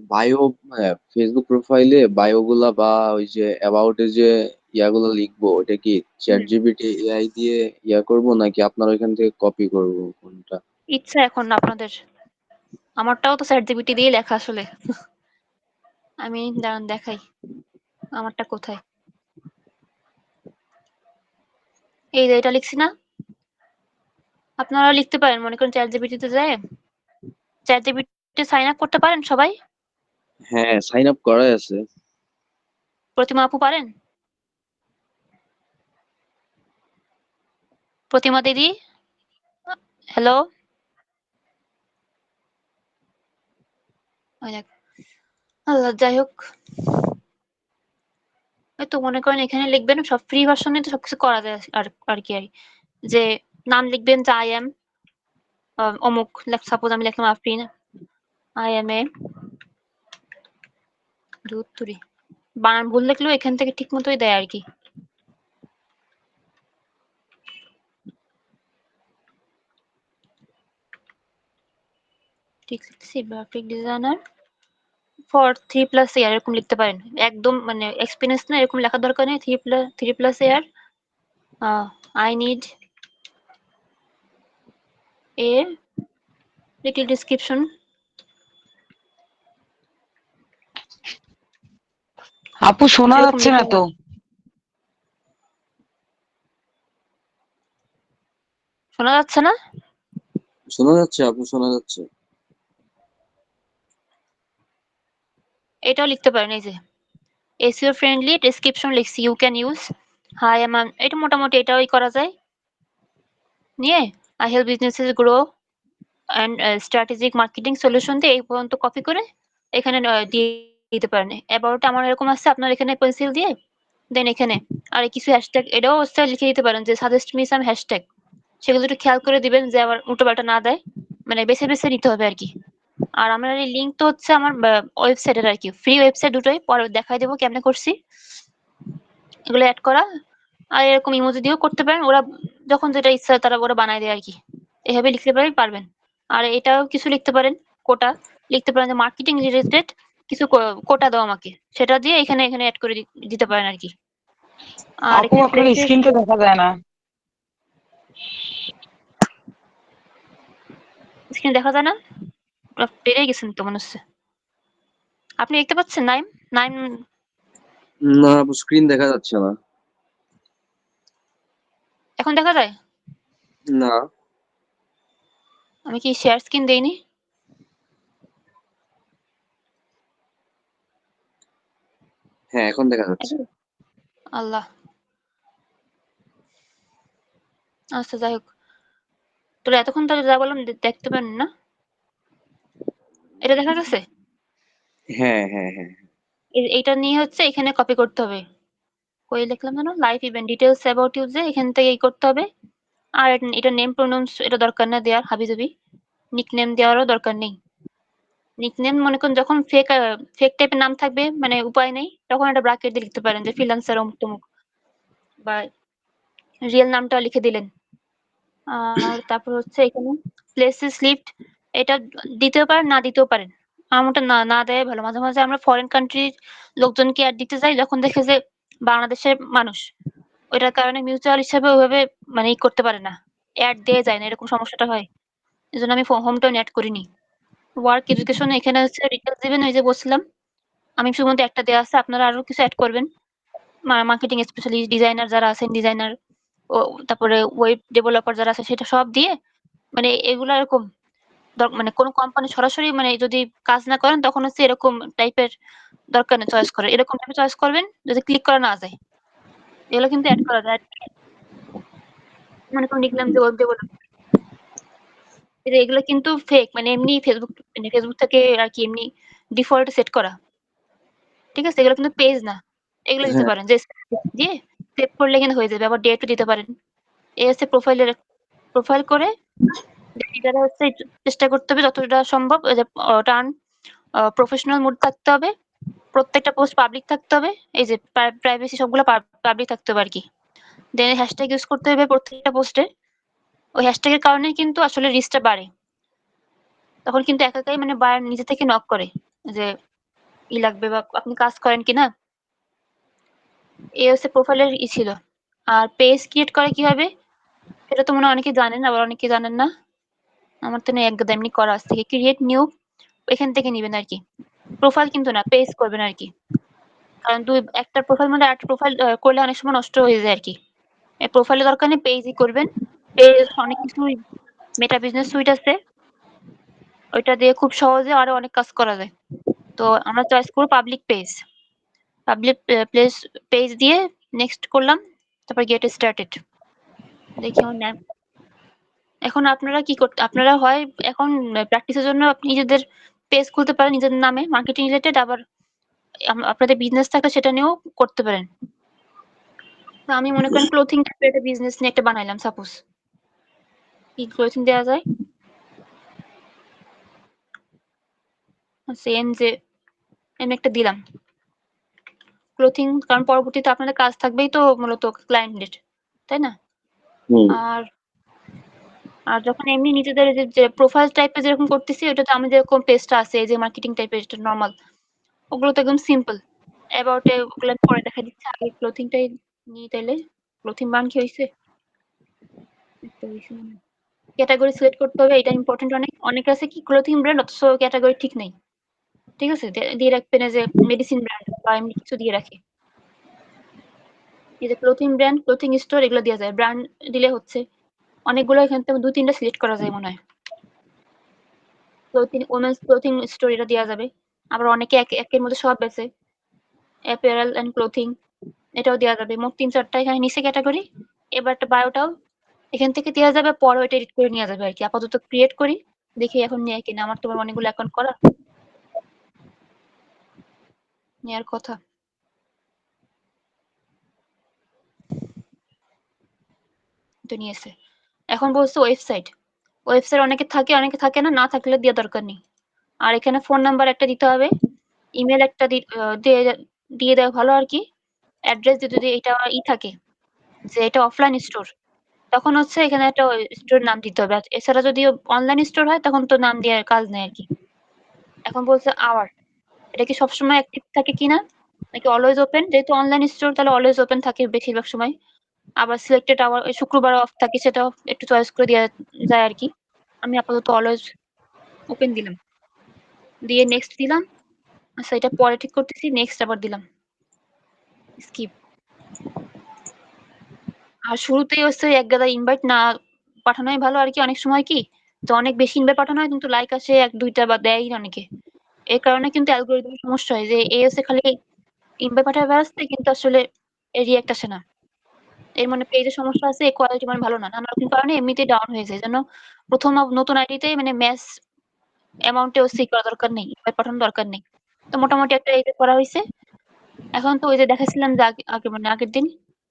Bio, হ্যাঁ, Facebook প্রোফাইলে bio গুলা বা ওই যে অ্যাবাউট এ যে ইয়াগুলো লিখবো, ওটা কি চ্যাট হুম, জিপিটি এআই দিয়ে করব নাকি আপনার ওইখান থেকে কপি করব, কোনটা? ইচ্ছা এখন আপনাদের। আমারটাও তো ChatGPT দিয়েই লেখা আসলে। আমি দাঁড়ান দেখাই আমারটা কোথায়। এই যে এটা লিখছি না? আপনারা লিখতে পারেন মনে করেন ChatGPT তে যেয়ে ChatGPT সাইন আপ করতে পারেন সবাই? হ্যাঁ, সাইন আপ করাই আছে। প্রতিমা আপু পারেন? প্রতিমা দিদি? হ্যালো? ওই দেখ, আল্লাহ যাই হোক। এই তো মনে করেন এখানে লিখবেন সব ফ্রি ভার্সনে তো সবকিছু করা যায় আর কি যে নাম লিখবেন যে আই এম অমুক সাপোজ আমি লিখলাম আফরিন আই এম এ ধুত্তুরি বানান ভুল লিখলেও এখান থেকে ঠিক মতোই দেয় আর কি। ঠিক লিখছি গ্রাফিক ডিজাইনার ফর 3+ ইয়ার এরকম লিখতে পারেন। একদম মানে এক্সপেরিয়েন্স না এরকম লেখার দরকার নেই। 3+ year I need a little description আপু শোনা এরকম যাচ্ছে না লিখতে তো। পারেন। শোনা যাচ্ছে না? শোনা যাচ্ছে আপু, শোনা যাচ্ছে। এটাও লিখতে পারেন এই যে এসইও ফ্রেন্ডলি ডেসক্রিপশন লিখছি you can use hi I'm এটা মোটামুটি এটাই করা যায় নিয়ে I help businesses grow and strategic marketing solution দিয়ে এই পর্যন্ত কপি করে এখানে দিয়ে দিতে পারেন। অ্যাবাউট আমার এরকম আছে আপনার এখানে পেন্সিল দিয়ে দেন এখানে আর কিছু হ্যাশট্যাগ এটাও হচ্ছে লিখে দিতে পারেন যে সাজেস্ট মি সাম হ্যাশট্যাগ সেগুলো একটু খেয়াল করে দিবেন যে আবার উল্টোপাল্টা না দেয় মানে বেছে বেছে নিতে হবে আর কি। আর আমার এই লিঙ্ক তো হচ্ছে আমার ওয়েবসাইটের আর কি ফ্রি ওয়েবসাইট দুটোই পরে দেখাই দেবো কেমনে করছি এগুলো এড করা। আর এরকম ইমোজি দিয়েও করতে পারেন ওরা যখন যেটা ইচ্ছা তারা ওরা বানায় দেয় আর কি। এভাবে লিখতে পারবেন। আর এটাও কিছু লিখতে পারেন কোটা লিখতে পারেন যে মার্কেটিং রিলেটেড কিছু কোটা দাও আমাকে সেটা দিয়ে এখানে এখানে এড করে দিতে পারেন আর কি। আর আপু এখানে আপনার প্লেসেস স্ক্রিনটা দেখা যায় না। স্ক্রিন দেখা যায় না পেরে গেছেন তো মনে হচ্ছে। আপনি দেখতে পাচ্ছেন নাইম নাইম না আপু, স্ক্রিন দেখা যাচ্ছে না। এখন দেখা যায়? না। আমি কি শেয়ার স্ক্রিন দেইনি? হ্যাঁ, এখন দেখা যাচ্ছে। এখন- আল্লাহ আচ্ছা যাই হোক তোরা এতক্ষণ তাহলে যা বললাম দেখতে পারেন না এটা দেখা গেছে। হ্যাঁ, হ্যাঁ, হ্যাঁ। এইটা নিয়ে হচ্ছে এখানে কপি করতে হবে কই লিখলাম যেন life event details about you যে এখান থেকে করতে হবে। আর এটা নেম প্রোনাউন্স এটা দরকার না দেওয়ার হাবিজাবি নিকনেম দেওয়ারও দরকার নেই। নিকনেম মনে করেন যখন ফেক টাইপের নাম থাকবে মানে উপায় নেই তখন একটা ব্র্যাকেট দিয়ে লিখতে পারেন যে ফ্রিল্যান্সার অমুক তমুক বা রিয়েল নামটা লিখে দিলেন। আর তারপর হচ্ছে এখানে প্লেসেস লিভড এটা দিতেও পারেন না দিতেও পারেন। আমার মতে না না দেয় ভালো। মাঝে মাঝে আমরা ফরেন কান্ট্রির লোকজনকে অ্যাড দিতে যাই যখন দেখে যে বাংলাদেশের মানুষ ওইটার কারণে মিউচুয়াল হিসাবে ওইভাবে মানে করতে পারে না অ্যাড দিয়ে যায় না এরকম সমস্যাটা হয়। এই জন্য আমি হোম টাউন অ্যাড করিনি। ওয়ার্ক এডুকেশন এখানে হচ্ছে ডিটেলস দিবেন ওই যে বলছিলাম আমি শুধুমাত্র একটা দেওয়া আছে আপনারা আরো কিছু অ্যাড করবেন। মার্কেটিং স্পেশালিস্ট ডিজাইনার যারা আছেন ডিজাইনার ও তারপরে ওয়েব ডেভেলপার যারা আছে সেটা সব দিয়ে মানে এগুলা এরকম মানে কোন কোম্পানি সরাসরি মানে যদি কাজ না করেন তখন হচ্ছে এরকম টাইপের দরকার নেই চয়েস করে এরকম টাইপের চয়েস করবেন যদি ক্লিক করা না যায়। এগুলো কিন্তু এড করা যায়। মনে করুন লিখলাম যে ওয়েব ডেভেলপার এগুলো কিন্তু ফেক মানে এমনি ফেসবুক মানে ফেসবুক থেকে আর কি এমনি ডিফল্ট সেট করা। ঠিক আছে এগুলো কিন্তু পেজ না। এগুলো দিতে হ্যাঁ, পারেন যে দিয়ে সেভ করলে কিন্তু হয়ে যাবে আবার ডেটও দিতে পারেন। এই হচ্ছে প্রোফাইলের প্রোফাইল করে এটারে হচ্ছে একটু চেষ্টা করতে হবে যতটা সম্ভব ওই যে টার্ন প্রফেশনাল মোড থাকতে হবে। প্রত্যেকটা পোস্ট পাবলিক থাকতে হবে। এই যে প্রাইভেসি সবগুলো পাবলিক থাকতে হবে আরকি। দেন হ্যাশট্যাগ ইউজ করতে হবে প্রত্যেকটা পোস্টে। ওই হ্যাশট্যাগ এর কারণেই কিন্তু আসলে রিচটা বাড়ে। তখন কিন্তু একা একাই মানে বায়ার নিজে থেকে নক করে যে লাগবে বা আপনি কাজ করেন কিনা। এই হচ্ছে প্রোফাইলের ছিল। আর পেজ ক্রিয়েট করে কিভাবে সেটা তো মনে হয় অনেকে জানেন, আবার অনেকে জানেন না। আমার তো না একদম এমনি করা আছে থেকে ক্রিয়েট নিউ এখান থেকে নিবেন আরকি। প্রোফাইল কিন্তু না, পেজ করবেন আরকি। কারণ একটা প্রোফাইল মানে আরেকটা প্রোফাইল করলে অনেক সময় নষ্ট হয়ে যায় আরকি। এই প্রোফাইলের দরকার নেই, পেজই করবেন। পেজ অনেক কিছুই মেটা বিজনেস সুইট আছে। ওইটা দিয়ে খুব সহজে আরো অনেক কাজ করা যায়। তো আমরা চয়েস করব public page. Public place page দিয়ে নেক্সট করলাম। তারপর গেট স্টার্টেড। দেখি আমার ন্যাম। এখন আপনারা কি করতে আপনারা হয় এখন প্র্যাকটিসের জন্য আপনি নিজেদের পেজ খুলতে পারেন নিজের নামে মার্কেটিং রিলেটেড, আবার আপনাদের বিজনেস থাকলে সেটা নিয়েও করতে পারেন। তো আমি মনে করেন ক্লোথিং টাইপের একটা বিজনেস নিয়ে একটা বানাইলাম সাপোজ। কি ক্লোথিং দেওয়া যায়? সেম যে আমি একটা দিলাম। ক্লোথিং কারণ পরবর্তীতে আপনাদের কাজ থাকবেই তো মূলত ক্লায়েন্টের। তাই না? হুম। আর আর যখন এমনি নিজেদের যে প্রোফাইল টাইপের যেরকম করতেছি ওটাতে আমি যেরকম পেজটা আছে এই যে মার্কেটিং টাইপের যেটা নরমাল ওগুলো তো একদম সিম্পল। অ্যাবাউট এ ওগুলো আমি পরে দেখা দিচ্ছি। আগে ক্লোথিংটাই নিই তাইলে। ক্লোথিং বানান কি হইছে? একটা হইছে মনে হয়। ক্যাটেগরি সিলেক্ট করতে হবে, এটা ইম্পোর্টেন্ট অনেক। অনেকে আছে কি ক্লোথিং ব্র্যান্ড অথচ ক্যাটেগরি ঠিক নেই। ঠিক আছে? দিয়ে রাখবেন এই যে মেডিসিন ব্র্যান্ড বা এমনি কিছু দিয়ে রাখে। এই যে ক্লোথিং ব্র্যান্ড, ক্লোথিং স্টোর এগুলো দেয়া যায়। ব্র্যান্ড দিলে হচ্ছে অনেকগুলো এখান থেকে ২-৩ টা সিলেক্ট করা যায় মনে হয়। ক্লোথিং ওমেন্স ক্লোথিং স্টোর এটা দেয়া যাবে। আবার অনেকে একের মধ্যে সব বেচে। অ্যাপারেল অ্যান্ড ক্লোথিং এটাও দেয়া যাবে। মোট ৩-৪ টা এখানে নিচে ক্যাটেগরি। এবার একটা বায়োটাও এখান থেকে দেয়া যাবে, পরে ওইটা এডিট করে নেয়া যাবে আরকি। আপাতত ক্রিয়েট করি। দেখি এখন নেয় কিনা। আমার তো আবার অনেকগুলো অ্যাকাউন্ট করা। নেয়ার কথা। তো নিয়েছে। এখন বলছে ওয়েবসাইট। ওয়েবসাইট অনেকের থাকে, অনেকে থাকে না। না থাকলে দেওয়ার দরকার নেই। আর এখানে ফোন নাম্বার একটা দিতে হবে। ইমেইল একটা দিয়ে দেওয়া ভালো আরকি। অ্যাড্রেস যদি এটা থাকে যে এটা অফলাইন স্টোর, তখন হচ্ছে এখানে একটা স্টোরের নাম দিতে হবে। আর এছাড়া যদি অনলাইন স্টোর হয় তখন তো নাম দিয়ে কাজ নেই আরকি। এখন বলছে আওয়ার। এটা কি সবসময় অ্যাক্টিভ থাকে কিনা? নাকি অলওয়েজ ওপেন? যেহেতু অনলাইন স্টোর তাহলে অলওয়েজ ওপেন থাকে বেশিরভাগ সময়। আবার সিলেক্টেড আওয়ার ওই শুক্রবার অফ থাকে সেটাও একটু চয়েস করে দেয়া যায় আরকি। আমি আপাতত অলওয়েজ ওপেন দিলাম। দিয়ে নেক্সট দিলাম। আচ্ছা এটা পরে ঠিক করতেছি। নেক্সট আবার দিলাম। স্কিপ। আর শুরুতেই হচ্ছে একগাদা ইনভাইট না পাঠানোই ভালো আরকি। অনেক সময় কি যে অনেক বেশি ইনভাইট পাঠানো হয় কিন্তু লাইক আসে ১-২ টা বা দেয়ই না অনেকে। এর কারণে কিন্তু অ্যালগরিদম এর সমস্যা হয় যে এ হচ্ছে খালি ইনভাইট পাঠায় বেড়াচ্ছে কিন্তু আসলে এর রিঅ্যাক্ট আসে না। এর মানে পেজে সমস্যা আছে, এর কোয়ালিটি মানে ভালো না। নানা রকম কারণে এমনিতেই ডাউন হয়ে যায়। এজন্য ১ম নতুন আইডিতে মানে ম্যাস অ্যামাউন্ট এও সি করা দরকার নেই। ইনভাইট পাঠানোর দরকার নেই। তো মোটামুটি একটা এই যে করা হইছে। এখন তো ওই যে দেখাইছিলাম যে আগে আগে মানে আগের দিন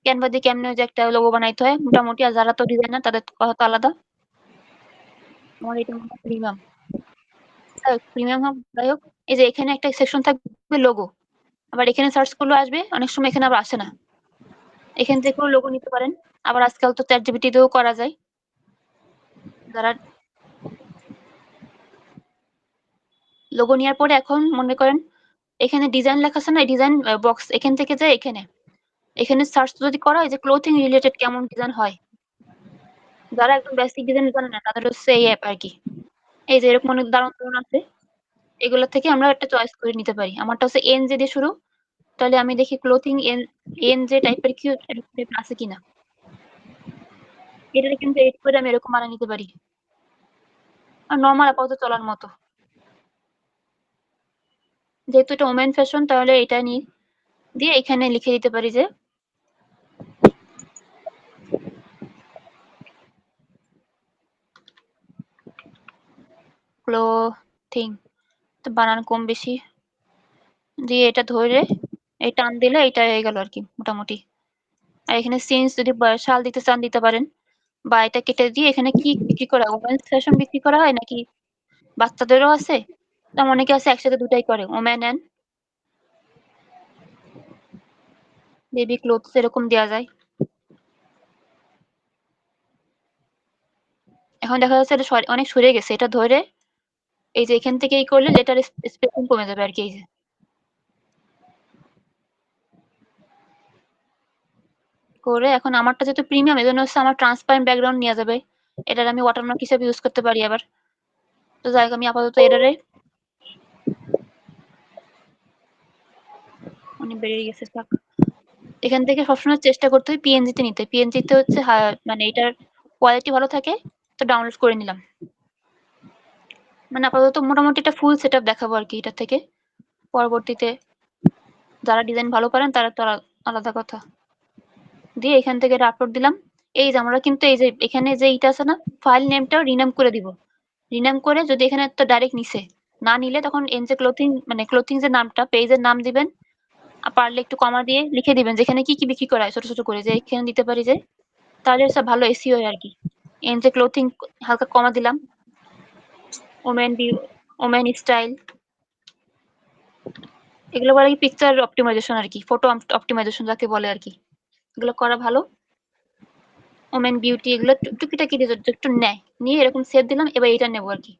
ক্যানভা দিয়ে কেমনে ওই যে একটা লোগো বানাইতে হয় মোটামুটি। আর যারা তো ডিজাইনার তাদের কথা তো আলাদা। আমার এটা মনে হয় প্রিমিয়াম। প্রিমিয়াম হোক যাই হোক, এই যে এখানে একটা সেকশন থাকবে লোগো। আবার এখানে সার্চ করলেও আসবে। অনেক সময় এখানে আবার আসে না। এখান থেকেও লোগো নিতে পারেন। আবার আজকাল তো ChatGPT দিয়েও করা যায়। যারা লোগো নেওয়ার পরে এখন মনে করেন এখানে ডিজাইন লেখা আছে না? এই ডিজাইন বক্স এখান থেকে যায় এখানে। এখানে সার্চ যদি করা হয় যে ক্লোথিং রিলেটেড কেমন ডিজাইন হয়। যারা একদম বেসিক ডিজাইন জানে না তাদের হচ্ছে এই অ্যাপ আরকি। এই যে এরকম অনেক দারুণ, দারুণ আছে। এগুলা থেকে আমরা একটা চয়েস করে নিতে পারি। আমারটা হচ্ছে এনজে দিয়ে শুরু। তাহলে আমি দেখি ক্লোথিং এনজে টাইপের কি এরকম টাইপের আছে কিনা। এটারে কিন্তু এডিট করে আমি এরকম বানায় নিতে পারি। আর নরমাল আপাতত চলার মতো। যেহেতু এটা ওমেন ফ্যাশন তাহলে এটা দিয়ে এখানে লিখে দিতে পারি যে ক্লোথিং। তো বানান কম বেশি দিয়ে এটা ধরে এই টান দিলে এটা হয়ে গেল আরকি মোটামুটি। আর এখানে সিন্স যদি সাল দিতে চান দিতে পারেন। বা এটা কেটে দিয়ে এখানে কি বিক্রি করা হয়? ওমেন্স ফ্যাশন বিক্রি করা হয় নাকি বাচ্চাদেরও আছে? তেমন অনেকে আছে একসাথে দুটাই করে। ওমেন অ্যান্ড বেবি ক্লোথস এরকম দেয়া যায়। এখন দেখা যাচ্ছে এটা অনেক সরে গেছে। এটা ধরে এই যে এখান থেকে করলে লেটার স্পেসিং কমে যাবে আরকি এই যে। করে এখন আমারটা যেহেতু প্রিমিয়াম এজন্য হচ্ছে আমার ট্রান্সপারেন্ট ব্যাকগ্রাউন্ড নেওয়া যাবে। এটার আমি ওয়াটারমার্ক হিসেবে ইউজ করতে পারি আবার। তো যাই হোক আমি আপাতত এটারে অনেক বেড়ে গেছে থাক। এখান থেকে সবসময় চেষ্টা করতে হয় পিএনজি তে নিতে। পিএনজি তে হচ্ছে মানে এটার কোয়ালিটি ভালো থাকে। তো ডাউনলোড করে নিলাম। মানে আপাতত মোটামুটি একটা ফুল সেটআপ দেখাবো আরকি এটা থেকে। পরবর্তীতে যারা ডিজাইন ভালো পারেন তারা তো আলাদা কথা। দিয়ে এখান থেকে এটা আপলোড দিলাম। এই যে আমরা কিন্তু এই যে এখানে যে এইটা আছে না ফাইল নেমটাও রিনেম করে দিব। রিনেম করে যদি এখানে তো ডাইরেক্ট নিছে। না নিলে তখন এনজে ক্লোথিং মানে ক্লোথিং যে নামটা পেজের নাম দিবেন। পারলে একটু কমা দিয়ে লিখে দিবেন যেখানে কি বিক্রি করা হয় ছোট, ছোট করে যে এখানে দিতে পারি যে তাহলে হচ্ছে ভালো এসইও হয় আরকি। এনজে ক্লোথিং হালকা কমা দিলাম। ওমেন ওমেন স্টাইল এগুলো বলে পিকচার অপটিমাইজেশন আরকি। ফটো অপটিমাইজেশন যাকে বলে আরকি। এগুলো করা ভালো। ওমেন বিউটি এগুলো টুকিটাকি একটু নেয়। নিয়ে এরকম সেভ দিলাম। এবার এটা নেব আরকি।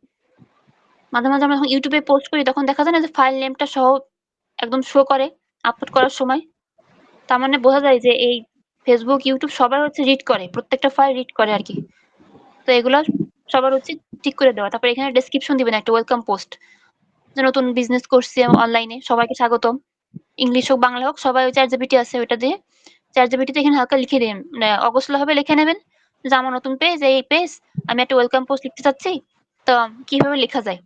মাঝে, মাঝে আমরা যখন YouTube এ পোস্ট করি তখন দেখা যায় না যে ফাইল নেমটা সহ একদম শো করে আপলোড করার সময়। তার মানে বোঝা যায় যে এই Facebook, YouTube সবার হচ্ছে রিড করে। প্রত্যেকটা ফাইল রিড করে আরকি। তো এগুলা সবার উচিত ঠিক করে দেওয়া। তারপর এখানে ডেসক্রিপশন দিবেন একটা ওয়েলকাম পোস্ট। যে নতুন বিজনেস করছি অনলাইনে সবাইকে স্বাগতম। ইংলিশ হোক বাংলা হোক সবাই ওই ChatGPT আছে ওইটা দিয়ে ChatGPT তে এখানে হালকা লিখে দিন। মানে অগোছালোভাবে লিখে নেবেন যে আমার নতুন পেজ এই পেজ আমি একটা ওয়েলকাম পোস্ট লিখতে চাচ্ছি। তো কিভাবে লেখা যায়?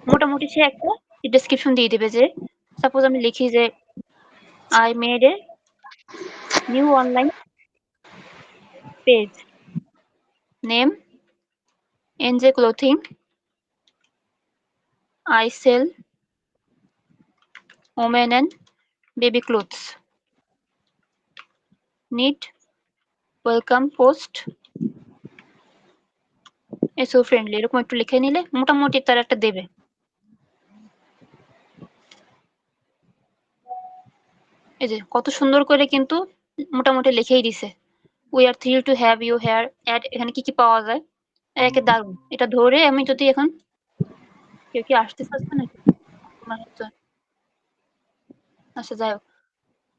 মোটামুটি সে একটা ডেসক্রিপশন দিয়ে দিবে যে সাপোজ আমি লিখি যে I made a new online page. Name NJ Clothing. I sell women and baby clothes. Need welcome post SEO friendly এরকম একটু লিখে নিলে মোটামুটি তার একটা দেবে। এই যে কত সুন্দর করে কিন্তু মোটামুটি লিখেই দিছে। We are thrilled to have you here at এখানে কি, কি পাওয়া যায়? একে দারুন। এটা ধরে আমি যদি এখন কেউ কি আসতে চাচ্ছে নাকি? মানুষজন। আচ্ছা যাই হোক।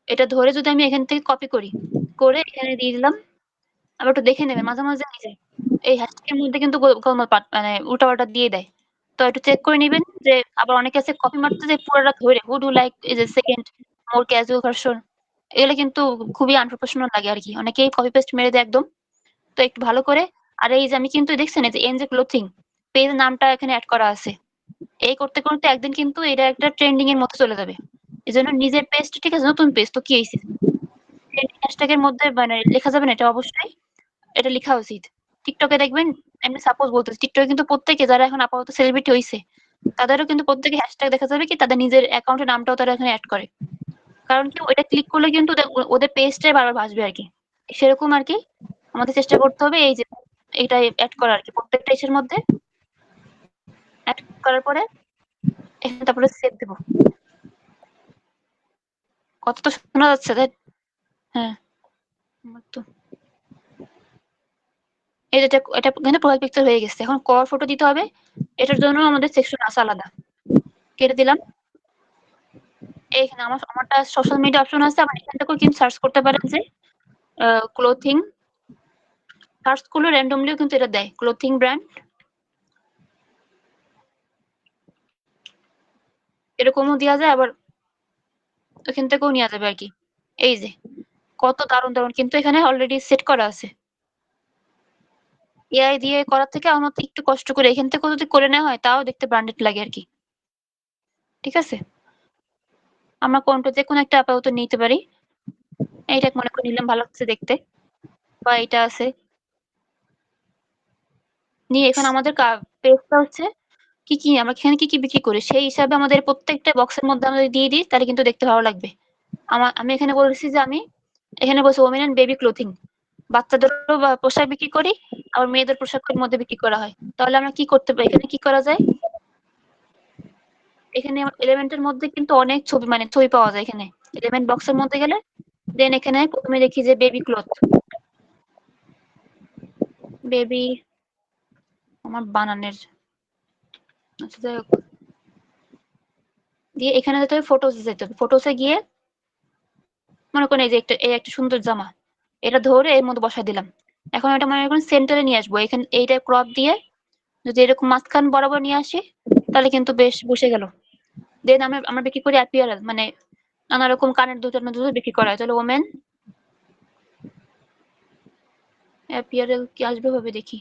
এটা ধরে যদি আমি এখান থেকে কপি করি, করে এখানে দিয়ে দিলাম। আবার একটু দেখে নেবেন মাঝে, মাঝে এই যে এই হ্যাশট্যাগ এর মধ্যে কিন্তু গোলমাল মানে উল্টাপাল্টা দিয়ে দেয়। তো একটু চেক করে নিবেন যে আবার অনেকে আছে কপি মারতে যায় পুরোটা ধরে would you like এই যে সেকেন্ড more casual version এগুলো কিন্তু খুবই আনপ্রফেশনাল লাগে আরকি। অনেকেই কপি পেস্ট মেরে দেয় একদম। তো একটু ভালো করে আর এই যে আমি কিন্তু দেখছেন এই যে এনজে ক্লোথিং পেজের নামটা এখানে এড করা আছে। এই করতে, করতে একদিন কিন্তু এটা একটা ট্রেন্ডিং এর মধ্যে চলে যাবে। এজন্য নিজের পেজ ঠিক আছে নতুন পেজ তো কি হইছে? ট্রেন্ডিং হ্যাশট্যাগ এর মধ্যে মানে লেখা যাবে না এটা অবশ্যই। এটা লিখা উচিত। TikTok এ দেখবেন এমনি সাপোজ বলতেছি TikTok এ কিন্তু প্রত্যেকে যারা এখন আপাতত সেলিব্রিটি হইছে, তাদেরও কিন্তু প্রত্যেকে হ্যাশট্যাগ দেখা যাবে কি তাদের নিজের অ্যাকাউন্টের নামটাও তারা এখানে এড করে। কারণ কি ওইটা ক্লিক করলে কিন্তু ওদের পেজটাই বারবার ভাসবে আরকি। সেরকম আরকি আমাদের চেষ্টা করতে হবে এই যে এইটা এড করা আরকি প্রত্যেকটা ইসের মধ্যে এড করার পরে এখানে তারপরে সেভ দিব। কথাটা শোনা যাচ্ছে তাই? হ্যাঁ, আমার তো এই যে এটা এখানে প্রোফাইল পিকচার হয়ে গেছে। এখন কভার ফটো দিতে হবে। এটার জন্য আমাদের সেকশন আছে আলাদা। কেটে দিলাম। এইখানে আমারটা সোশ্যাল মিডিয়া অপশন আছে। আবার এখান থেকেও কিন্তু সার্চ করতে পারেন যে ক্লোথিং সার্চ করলে randomlyও কিন্তু এটা দেয়। ক্লোথিং ব্র্যান্ড এরকমও দেয়া যায় আবার ওখান থেকেও নেওয়া যাবে আরকি। এই যে কত দারুণ, দারুণ কিন্তু এখানে অলরেডি সেট করা আছে। এআই দিয়ে করার থেকে আমার তো একটু কষ্ট করে এখান থেকেও যদি করে নেওয়া হয় তাও দেখতে ব্র্যান্ডেড লাগে আরকি। ঠিক আছে? আমরা কোনটা যেকোনো একটা আপাতত নিতে পারি। এইটা মনে করে নিলাম ভালো লাগছে দেখতে। বা এটা আছে। নিয়ে এখন আমাদের পেজটা হচ্ছে কি, কি আমরা এখানে কি, কি বিক্রি করি সেই হিসাবে আমাদের প্রত্যেকটা বক্সের মধ্যে আমরা দিয়ে দিই তাহলে কিন্তু দেখতে ভালো লাগবে। আমি এখানে বলেছি যে আমি এখানে বলছি ওমেন এন্ড বেবি ক্লোথিং। বাচ্চাদেরও পোশাক বিক্রি করি আবার মেয়েদের পোশাকের মধ্যে বিক্রি করা হয়। তাহলে আমরা কি করতে পারি? এখানে কি করা যায়? এখানে এলিমেন্টের মধ্যে কিন্তু অনেক ছবি মানে ছবি পাওয়া যায় এখানে। এলিমেন্ট বক্সের মধ্যে গেলে দেন এখানে ১ম এ লিখি যে বেবি ক্লথ। বেবি আমার বানানের আচ্ছা যাই হোক। দিয়ে এখানে যেতে হবে ফটোস যেতে হবে। ফটোসে গিয়ে মনে করেন এই একটা সুন্দর জামা, এটা ধরে এর মধ্যে বসায় দিলাম। এখন এটা মনে করেন সেন্টারে নিয়ে আসবো, এখানে এইটা ক্রপ দিয়ে যদি এরকম মাঝখান বরাবর নিয়ে আসি তাহলে কিন্তু বেশ বসে গেল। দেন আমরা বিক্রি করি অ্যাপিয়ারেল, মানে নানা রকম কানের দুল টানের দুল বিক্রি করা হয়। তাহলে ওমেন অ্যাপিয়ারেল কি আসবে ভাবে দেখি।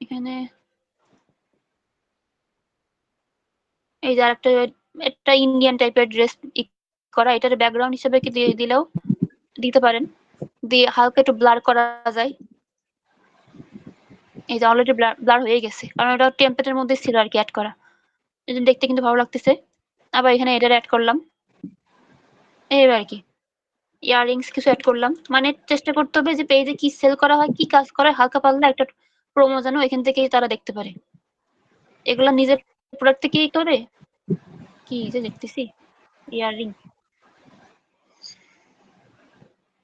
এখানে এই যে আরেকটা, একটা ইন্ডিয়ান টাইপের ড্রেস করা, এটার ব্যাকগ্রাউন্ড হিসেবে কি দিলেও দিতে পারেন, দিয়ে হালকা একটু ব্লার করা যায়। এই যে অলরেডি ব্লার হয়ে গেছে, কারণ ওটা টেমপ্লেটের মধ্যে ছিল আর কি অ্যাড করা, এই জন্য দেখতে কিন্তু ভালো লাগতেছে। আবার এখানে এটার অ্যাড করলাম, এই আর কি ইয়াররিংস কিছু অ্যাড করলাম। মানে চেষ্টা করতে হবে যে পেজে কি সেল করা হয়, কি কাজ করা হয়, হালকা পাতলা একটা প্রোমো যেন এখান থেকেই তারা দেখতে পারে। এগুলা নিজের প্রোডাক্ট থেকেই করে। কি যে দেখতেছি ইয়াররিং,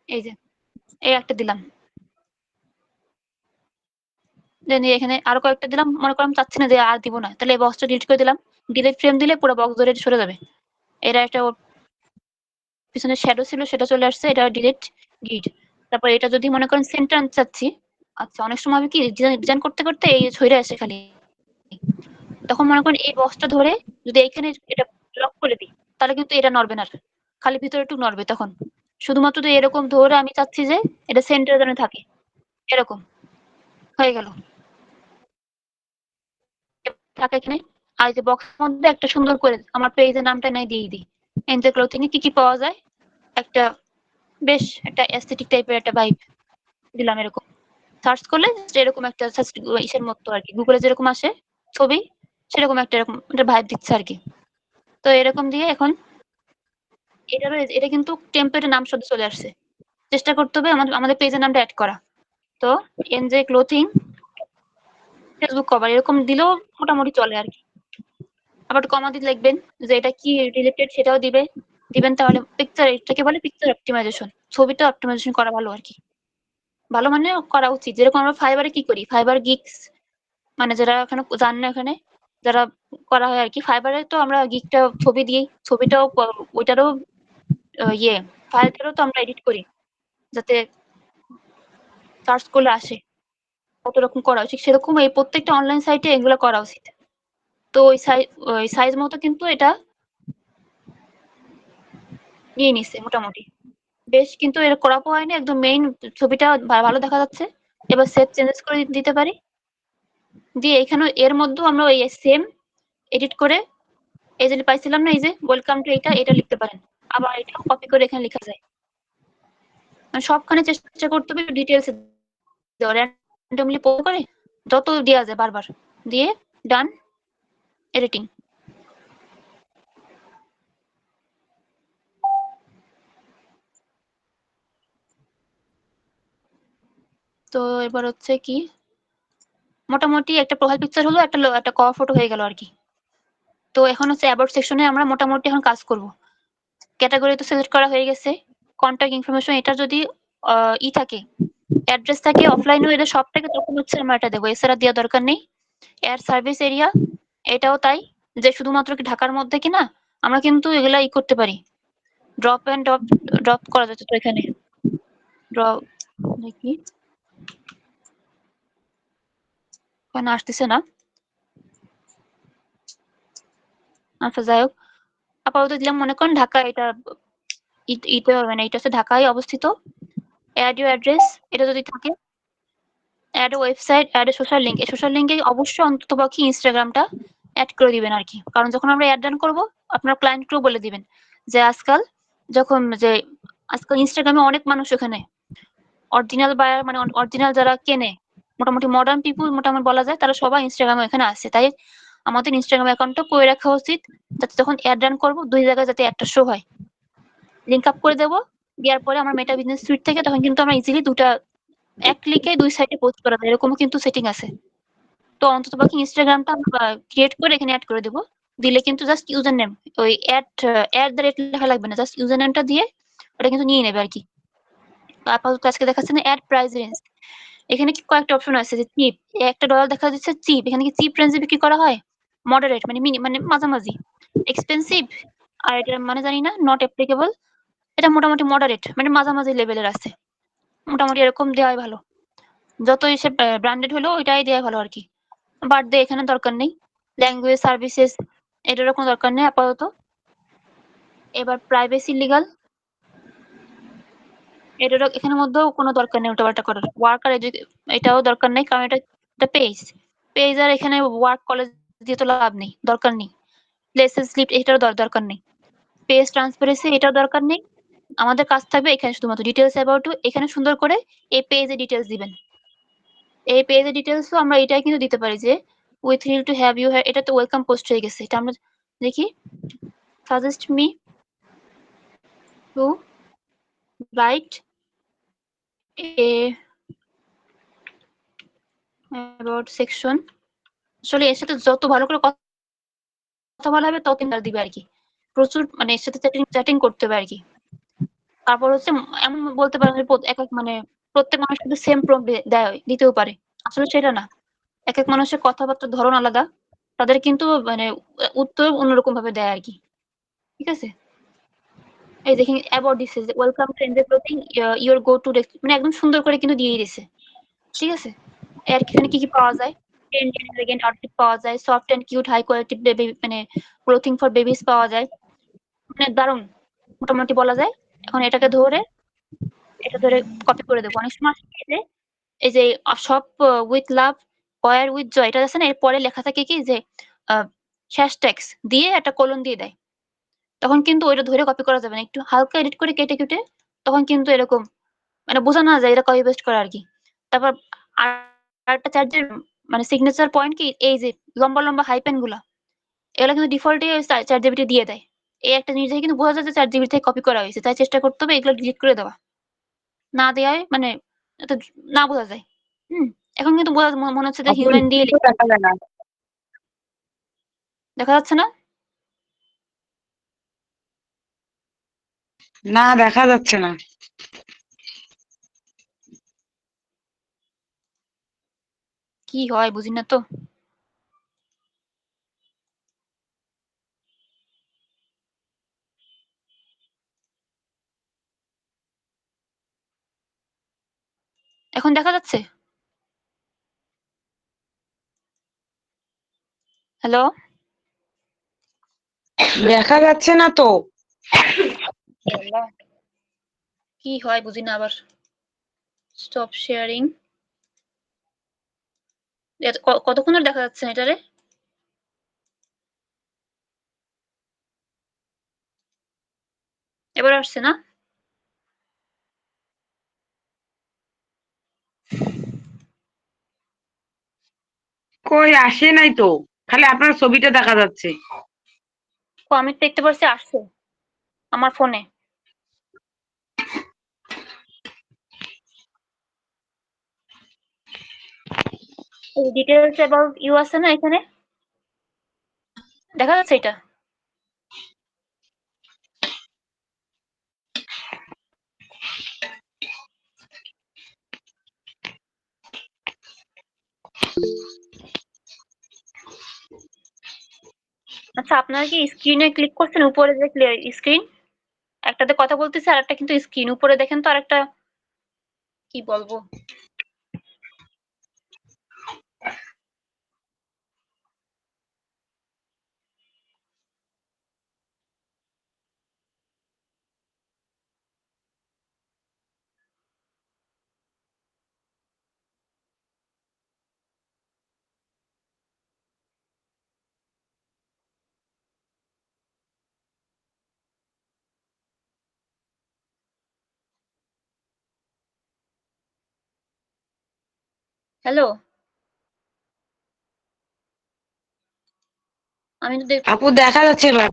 এই যে এই একটা দিলাম। দেন এখানে আরো কয়েকটা দিলাম, মনে করলাম চাচ্ছি না যে আর দিব না, তাহলে এই বক্সটা ডিলিট করে দিলাম। ডিলিট ফ্রেম দিলে পুরো বক্স ধরে সরে যাবে। এটা একটা পিছনে শ্যাডো ছিল, সেটা চলে আসছে, এটা ডিলিট গিড। তারপর এটা যদি মনে করেন সেন্টার আনতে চাচ্ছি, আচ্ছা অনেক সময় আমি কি ডিজাইন করতে করতে এই ছইরে আসে খালি, তখন মনে করেন এই বক্সটা ধরে যদি এইখানে এটা লক করে দিই তাহলে কিন্তু এটা নড়বে না আর। খালি ভিতরে একটু নড়বে তখন। শুধুমাত্র যদি এরকম ধরে আমি চাচ্ছি যে এটা সেন্টারে যেন থাকে, এরকম হয়ে গেল। থাকে এখানে আর এই যে বক্সের মধ্যে একটা সুন্দর করে আমার পেজের নামটা নাই দিয়ে দিই। এনজে ক্লোথিং এ কি কি পাওয়া যায়, একটা বেশ একটা অ্যাস্থেটিক টাইপের একটা ভাইব দিলাম এরকম। সার্চ করলে এরকম একটা ইসের মতো আর কি, গুগলে যেরকম আসে ছবি, সেরকম একটা এরকম একটা ভাইব দিচ্ছে আর কি। তো এরকম দিয়ে এখন এটা কিন্তু টেমপ্লেটের নাম শুধু চলে আসছে। চেষ্টা করতে হবে আমাদের পেজের নামটা এড করা। তো এনজে ক্লোথিং ফেসবুক কভার এরকম দিলেও মোটামুটি চলে আর কি। আবার কমা দিয়ে লিখবেন যে এটা কি রিলেটেড সেটাও দিবেন, তাহলে পিকচার, এটাকে বলে পিকচার অপটিমাইজেশন। ছবিটা অপটিমাইজেশন করা ভালো আর কি। ভালো মানে করা উচিত। যেরকম আমরা ফাইবারে কি করি, ফাইবার গিগস, মানে যারা এখানে জান না, এখানে যারা করা হয় আর কি, ফাইবারে তো আমরা গিগটা ছবি দিই, ছবিটাও ওইটারও ইয়ে ফাইলটারও তো আমরা এডিট করি যাতে সার্চ করলে আসে। কত রকম করা উচিত, সেরকম এই প্রত্যেকটা অনলাইন সাইটে এগুলো করা উচিত। তো ওই সাইজ মতো কিন্তু এটা নিয়ে নিছে মোটামুটি বেশ, কিন্তু এর করা হয়নি, একদম মেইন ছবিটা ভালো দেখা যাচ্ছে। এবার সেভ চেঞ্জেস করে দিতে পারি, দিয়ে এখানে এর মধ্যেও আমরা ওই সেম এডিট করে এই যে পাইছিলাম না, এই যে ওয়েলকাম টু, এটা লিখতে পারেন। আবার এটা কপি করে এখানে লেখা যায়। মানে সবখানে চেষ্টা করতে হবে ডিটেলস দেওয়ার, র্যান্ডমলি পোস্ট করে যত দেওয়া যায় বারবার দিয়ে ডান এডিটিং। তো এবার হচ্ছে কি, মোটামুটি একটা প্রোফাইল পিকচার হলো, একটা কভার ফটো হয়ে গেল আর কি। তো এখন হচ্ছে অ্যাবাউট সেকশনে আমরা মোটামুটি এখন কাজ করব। ক্যাটাগরি তো সিলেক্ট করা হয়ে গেছে। কন্টাক্ট ইনফরমেশন এটা যদি থাকে, অ্যাড্রেস থাকে, অফলাইনেও এদের সব থেকে, তখন হচ্ছে আমরা এটা দেবো, এছাড়া দেওয়া দরকার নেই। এয়ার সার্ভিস এরিয়া এটাও তাই, যে শুধুমাত্র কি ঢাকার মধ্যে কিনা, আমরা কিন্তু এগুলা করতে পারি। ড্রপ এন্ড ড্রপ করা যাচ্ছে তো এখানে। ড্রপ দেখি ওখানে আসতেছে না। আচ্ছা যাই হোক, আপাতত দিলাম মনে করেন ঢাকা, এটা ইতে হবে না, এটা হচ্ছে ঢাকায় অবস্থিত। অ্যাড ইউর অ্যাড্রেস এটা যদি থাকে, add website, add social link, এই সোশ্যাল লিঙ্কে অবশ্যই অন্ততপক্ষে ইনস্টাগ্রামটা অ্যাড করে দিবেন আর কি। কারণ যখন আমরা অ্যাড রান করবো, আপনার ক্লায়েন্টকেও বলে দিবেন যে আজকাল ইনস্টাগ্রামে অনেক মানুষ এখানে অরিজিনাল বায়ার, মানে অরিজিনাল যারা কেনে, মোটামুটি মডার্ন পিপুল মোটামুটি বলা যায়, তারা সবাই ইনস্টাগ্রামে এখানে আসে। তাই আমাদের ইনস্টাগ্রাম অ্যাকাউন্টটা করে রাখা উচিত, যাতে যখন অ্যাড রান করবো ২ জায়গায় যাতে একটা শো হয়। লিঙ্ক আপ করে দেবো, দেওয়ার পরে আমার মেটা বিজনেস সুইট থেকে তখন কিন্তু আমরা ইজিলি এক ক্লিকে ২ সাইডে পোস্ট করা যায়, এরকমও কিন্তু সেটিং আছে। তো অন্ততপক্ষে ইনস্টাগ্রামটা আমরা ক্রিয়েট করে এখানে এড করে দেবো। দিলে কিন্তু জাস্ট ইউজার নেম, ওই দ্য রেট লেখা লাগবে না, জাস্ট ইউজার নেমটা দিয়ে ওটা কিন্তু নিয়ে নেবে আর কি। আপাতত আজকে দেখাচ্ছে না অ্যাড প্রাইস রেঞ্জ, এখানে কি কয়েকটা অপশন আছে যে চিপ, $1 দেখা যাচ্ছে চিপ, এখানে কি চিপ রেঞ্জে বিক্রি করা হয়? মডারেট মানে মানে মাঝামাঝি, এক্সপেন্সিভ আর এটা মানে জানি না নট অ্যাপ্লিকেবল, এটা মোটামুটি মডারেট মানে মাঝামাঝি লেভেলের আছে, মোটামুটি এরকম দেওয়াই ভালো। যতই সে ব্র্যান্ডেড হলো ওইটাই দেওয়া ভালো আর কি। বাট দে এখানে দরকার নেই। ল্যাঙ্গুয়েজ সার্ভিসেস এটারও কোনো দরকার নেই আপাতত। এবার প্রাইভেসি লিগাল এটারও এখানের মধ্যেও কোনো দরকার নেই উল্টাপাল্টা করার। ওয়ার্ক আর এটাও দরকার নেই কারণ এটা পেজ। পেজ আর এখানে ওয়ার্ক কলেজ দিয়ে তো লাভ নেই, দরকার নেই। প্লেসেস স্লিপ এটারও দরকার নেই। পেজ ট্রান্সপারেন্সি এটাও দরকার নেই। আমাদের কাজ থাকবে এখানে শুধুমাত্র ডিটেইলস অ্যাবাউট ইউ, এখানে সুন্দর করে এই পেজে ডিটেইলস দিবেন। এই পেজে ডিটেইলসও আমরা এটাই কিন্তু দিতে পারি যে we thrill to have you, এটা তো ওয়েলকাম পোস্ট হয়ে গেছে। এটা আমরা দেখি suggest me to write a about section. আসলে এর সাথে যত ভালো করে কথা বলা হবে তত তিনবার দিবে আর কি। প্রচুর মানে এর সাথে চ্যাটিং চ্যাটিং করতে হবে আর কি। তারপর হচ্ছে এমন বলতে পারেন যে এক এক মানে প্রত্যেক মানুষ কিন্তু সেম প্রম্পট দেয় দিতেও পারে। আসলে সেটা না। এক এক মানুষের কথাবার্তার ধরন আলাদা। তাদের কিন্তু মানে উত্তর অন্যরকম ভাবে দেয় আর কি। ঠিক আছে? এই দেখেন অ্যাবাউট দিছে যে welcome to enjoy clothing your go to মানে একদম সুন্দর করে কিন্তু দিয়ে দিছে। ঠিক আছে? এর এখানে কি পাওয়া যায়? ট্রেন্ডি এন্ড এলিগেন্ট আউটফিট পাওয়া যায়, soft and cute high quality baby মানে ক্লোথিং ফর বেবিস পাওয়া যায়। মানে দারুণ মোটামুটি বলা যায়। এখন এটা ধরে কপি করে দেব। অনেক সময় আছে যে এই যে সব with love wire with joy এটা আছে না এর পরে লেখা থাকে কি যে হ্যাশট্যাগস দিয়ে একটা কোলন দিয়ে দেয়। তখন কিন্তু ওইটা ধরে কপি করা যাবে না। একটু হালকা এডিট করে কেটে কুটে তখন কিন্তু এরকম মানে বোঝা না যায় এটা কপি পেস্ট করা আরকি। তারপর আর আরেকটা চার্জের মানে সিগনেচার পয়েন্ট কি এই যে লম্বা, লম্বা হাইপেন গুলা এগুলা কিন্তু ডিফল্টই ChatGPT দিয়ে দেয়। এই একটা জিনিস দেখে কিন্তু বোঝা যায় যে ChatGPT থেকে কপি করা হয়েছে। তাই চেষ্টা করতে হবে এগুলো ডিলিট করে দেওয়া। না দেয়ায় মানে এটা না বোঝা যায়। হুম? এখন কিন্তু মনে হচ্ছে যে আপু হিউম্যান দিয়ে স্ক্রিনও দেখা যায় না। দেখা যাচ্ছে না? না দেখা যাচ্ছে না। কি হয় বুঝি না তো। এখন দেখা যাচ্ছে? হ্যালো? দেখা যাচ্ছে না তো। এ আল্লাহ! কি হয় বুঝি না আবার। Stop sharing. কতক্ষণ ধরে দেখা যাচ্ছে না এটারে? এবার আসছে না? কই আসে নাই তো। খালি আপনার ছবিটা দেখা যাচ্ছে। আমি তো দেখতে পারছি আসছে আমার ফোনে। এই ডিটেইলস অ্যাবাউট ইউ আছে না এখানে? দেখা যাচ্ছে এটা? আচ্ছা আপনারা কি স্ক্রিনে ক্লিক করছেন উপরে যে স্ক্রিন? একটাতে কথা বলতেছি আরেকটা কিন্তু স্ক্রিন। উপরে দেখেন তো আরেকটা কি বলবো? হ্যালো? আমি তো আপু দেখা যাচ্ছে এবার।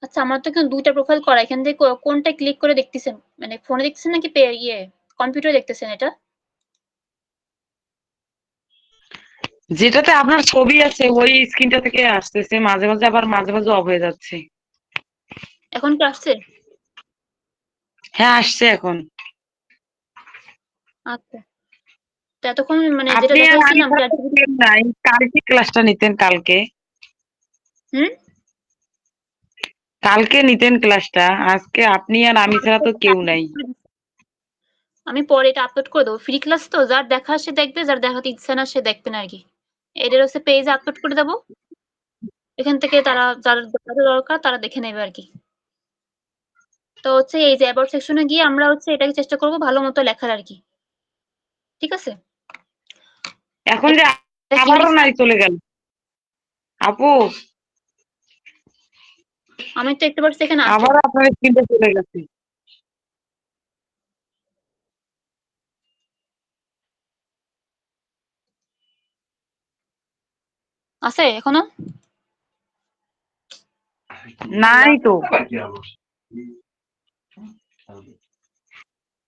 আচ্ছা আমার তো এখানে ২ টা প্রোফাইল করা। এখান থেকে কোনটায় ক্লিক করে দেখতেছেন? মানে ফোনে দেখতেছেন নাকি কম্পিউটারে দেখতেছেন এটা? যেটাতে আপনার ছবি আছে ওই স্ক্রিনটা থেকে আসতেছে মাঝে মাঝে, আবার মাঝে মাঝে অফ হয়ে যাচ্ছে। এখন কি আসছে? হ্যাঁ আসছে এখন। আচ্ছা। তো এতক্ষণ মানে যেটা আপনি আর আমি দেখাইছিলাম ছাড়া তো কেউ নাই, কালকে ক্লাসটা নিতেন কালকে। হুম কালকে নিতেন ক্লাসটা, আজকে আপনি আর আমি ছাড়া তো কেউ নাই। আমি পরে এটা আপলোড করে দেবো। ফ্রি ক্লাস তো যার দেখা সে দেখবে, যার দেখাতে ইচ্ছা না সে দেখবে না আরকি। এদের হচ্ছে পেজে আপলোড করে দেবো। এখান থেকে তারা যাদের দরকার তারা দেখে নেবে আরকি। তো হচ্ছে এই যে অ্যাবাউট সেকশনে গিয়ে আমরা হচ্ছে এটাকে চেষ্টা করব ভালো মতো লেখার আরকি। ঠিক আছে? এখন যে এটা কি আবারও লিখছি? নাই চলে গেল। আপু, আমি তো একটু পারছি এখানে আছে। আবারও আপনার স্ক্রিনটা চলে গেছে। আছে এখনো? নাই তো।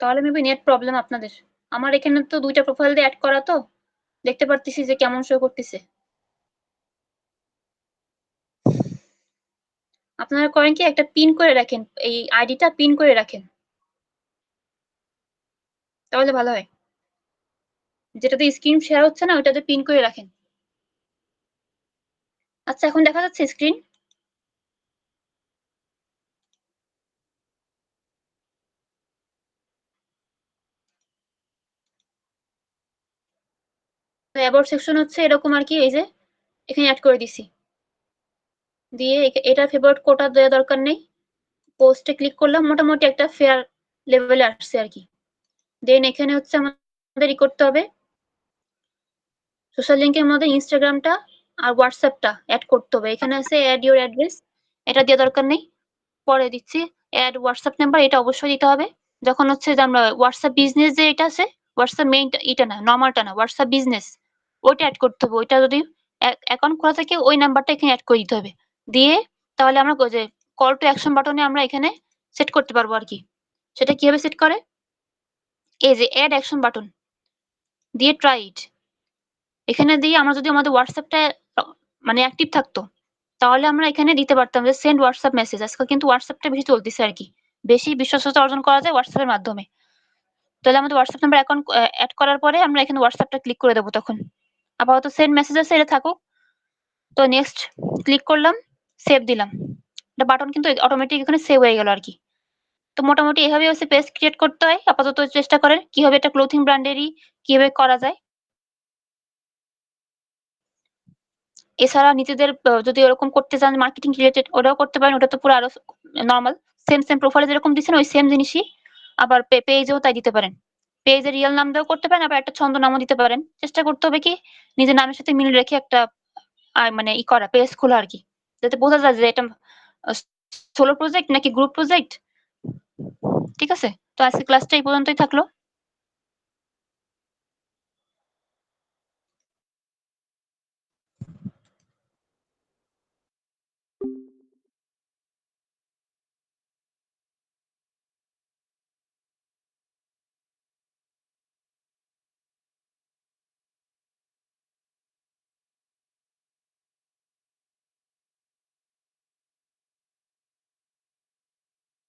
তাহলে মেবি নেট প্রবলেম আপনাদের। আমার এখানে তো ২ টা প্রোফাইল দিয়ে এড করা তো। দেখতে পারতেছি যে কেমন শো করতেছে। আপনারা করেন কি একটা পিন করে রাখেন। এই আইডিটা পিন করে রাখেন। তাহলে ভালো হয়। যেটাতে স্ক্রিন শেয়ার হচ্ছে না ওটাতে পিন করে রাখেন। আচ্ছা এখন দেখা যাচ্ছে স্ক্রিন? তো অ্যাবাউট সেকশন হচ্ছে এরকম আরকি এই যে এখানে এড করে দিছি। দিয়ে এটা ফেভারিট কোটা দেওয়া দরকার নেই। পোস্টে ক্লিক করলাম মোটামুটি একটা ফেয়ার লেভেলে আসছে আরকি। দেন এখানে হচ্ছে আমাদের করতে হবে সোশ্যাল লিংকের মধ্যে ইনস্টাগ্রামটা আর হোয়াটসঅ্যাপটা এড করতে হবে। এখানে আছে এড ইউর অ্যাড্রেস এটা দেওয়া দরকার নেই। পরে দিচ্ছি এড হোয়াটসঅ্যাপ নাম্বার এটা অবশ্যই দিতে হবে। যখন হচ্ছে যে আমরা হোয়াটসঅ্যাপ বিজনেস যে এটা আছে হোয়াটসঅ্যাপ মেইন এটা না নরমালটা না হোয়াটসঅ্যাপ বিজনেস ওইটা এড করতে হবে। ওইটা যদি অ্যাকাউন্ট খোলা থাকে ওই নাম্বারটা এখানে এড করে দিতে হবে। দিয়ে তাহলে আমরা যে কল টু অ্যাকশন বাটনে আমরা এখানে সেট করতে পারবো আরকি। সেটা কিভাবে সেট করে? এই যে এড অ্যাকশন বাটন দিয়ে ট্রাই ইট এখানে দিয়ে আমরা যদি আমাদের হোয়াটসঅ্যাপটা মানে অ্যাক্টিভ থাকতো তাহলে আমরা এখানে দিতে পারতাম যে সেন্ড হোয়াটসঅ্যাপ মেসেজ। আজকাল কিন্তু হোয়াটসঅ্যাপটা বেশি চলতেছে আরকি। বেশি বিশ্বস্ততা অর্জন করা যায় হোয়াটসঅ্যাপের মাধ্যমে। তাহলে আমাদের হোয়াটসঅ্যাপ নাম্বার অ্যাকাউন্ট এড করার পরে আমরা এখানে হোয়াটসঅ্যাপটা ক্লিক করে দেব তখন। আপাতত সেন্ড মেসেজ আছে এটা থাকুক। তো নেক্সট ক্লিক করলাম, সেভ দিলাম। একটা বাটন কিন্তু অটোমেটিক এখানে সেভ হয়ে গেল আরকি। তো মোটামুটি এভাবে হচ্ছে পেজ ক্রিয়েট করতে হয়। আপাতত চেষ্টা করেন কিভাবে এটা ক্লোথিং ব্র্যান্ডেরই কিভাবে করা যায়। এছাড়া নিজেদের যদি ওরকম করতে চান মার্কেটিং রিলেটেড ওটাও করতে পারেন। ওটা তো পুরো আরো নরমাল। সেম প্রোফাইলে যেরকম দিছেন ওই সেম জিনিসই আবার পেজেও তাই দিতে পারেন। পেজের রিয়াল নাম দিয়েও করতে পারেন আবার একটা ছন্দ নামও দিতে পারেন। চেষ্টা করতে হবে কি নিজের নামের সাথে মিল রেখে একটা মানে করা পেজ খোলা আরকি। যাতে বোঝা যায় যে এটা আ সোলো প্রজেক্ট নাকি গ্রুপ প্রজেক্ট। ঠিক আছে? তো আজকের ক্লাসটা এই পর্যন্তই থাকলো।